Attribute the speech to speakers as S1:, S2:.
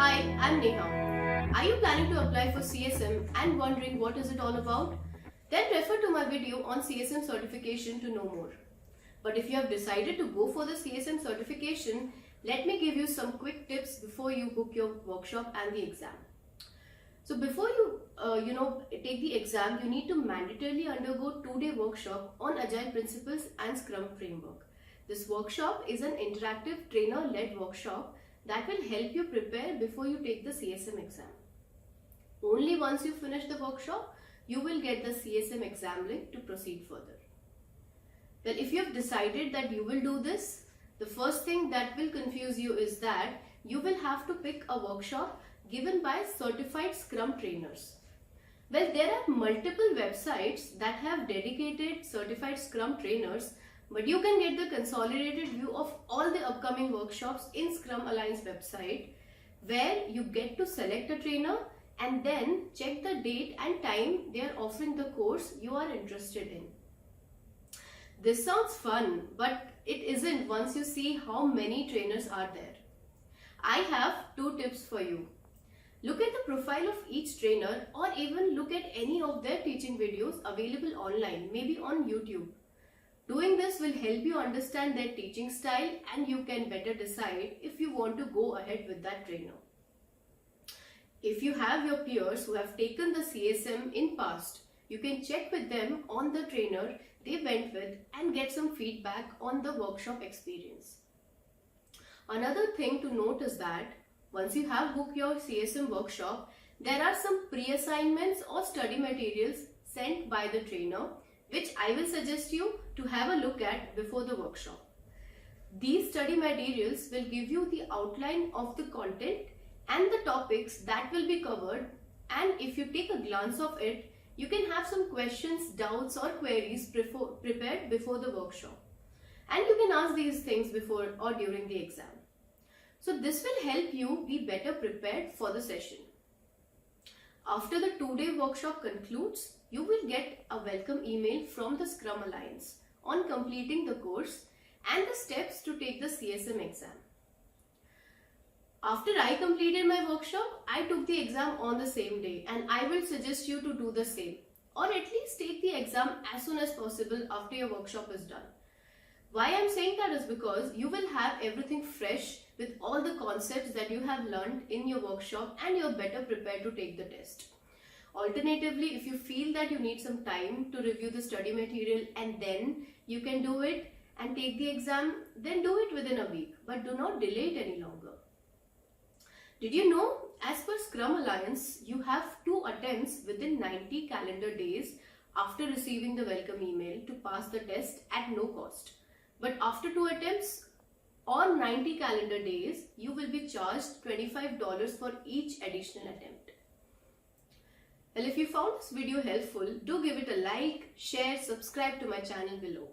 S1: Hi, I'm Neha. Are you planning to apply for CSM and wondering what is it all about? Then refer to my video on CSM certification to know more. But if you have decided to go for the CSM certification, let me give you some quick tips before you book your workshop and the exam. So before you take the exam, you need to mandatorily undergo 2-day workshop on Agile principles and Scrum framework. This workshop is an interactive trainer-led workshop that will help you prepare before you take the CSM exam. Only once you finish the workshop, you will get the CSM exam link to proceed further. Well, if you have decided that you will do this, the first thing that will confuse you is that you will have to pick a workshop given by certified Scrum trainers. Well, there are multiple websites that have dedicated certified Scrum trainers, but you can get the consolidated view of all the upcoming workshops in Scrum Alliance website, where you get to select a trainer and then check the date and time they are offering the course you are interested in. This sounds fun, but it isn't once you see how many trainers are there. I have 2 tips for you. Look at the profile of each trainer, or even look at any of their teaching videos available online, maybe on YouTube. Doing this will help you understand their teaching style, and you can better decide if you want to go ahead with that trainer. If you have your peers who have taken the CSM in past, you can check with them on the trainer they went with and get some feedback on the workshop experience. Another thing to note is that once you have booked your CSM workshop, there are some pre-assignments or study materials sent by the trainer, which I will suggest you to have a look at before the workshop. These study materials will give you the outline of the content and the topics that will be covered, and if you take a glance of it, you can have some questions, doubts or queries prepared before the workshop. And you can ask these things before or during the exam. So this will help you be better prepared for the session. After the 2-day workshop concludes, you will get a welcome email from the Scrum Alliance on completing the course and the steps to take the CSM exam. After I completed my workshop, I took the exam on the same day, and I will suggest you to do the same, or at least take the exam as soon as possible after your workshop is done. Why I am saying that is because you will have everything fresh with all the concepts that you have learned in your workshop, and you are better prepared to take the test. Alternatively, if you feel that you need some time to review the study material and then you can do it and take the exam, then do it within a week, but do not delay it any longer. Did you know, as per Scrum Alliance, you have 2 attempts within 90 calendar days after receiving the welcome email to pass the test at no cost. But after 2 attempts or 90 calendar days, you will be charged $25 for each additional attempt. Well, if you found this video helpful, do give it a like, share, subscribe to my channel below.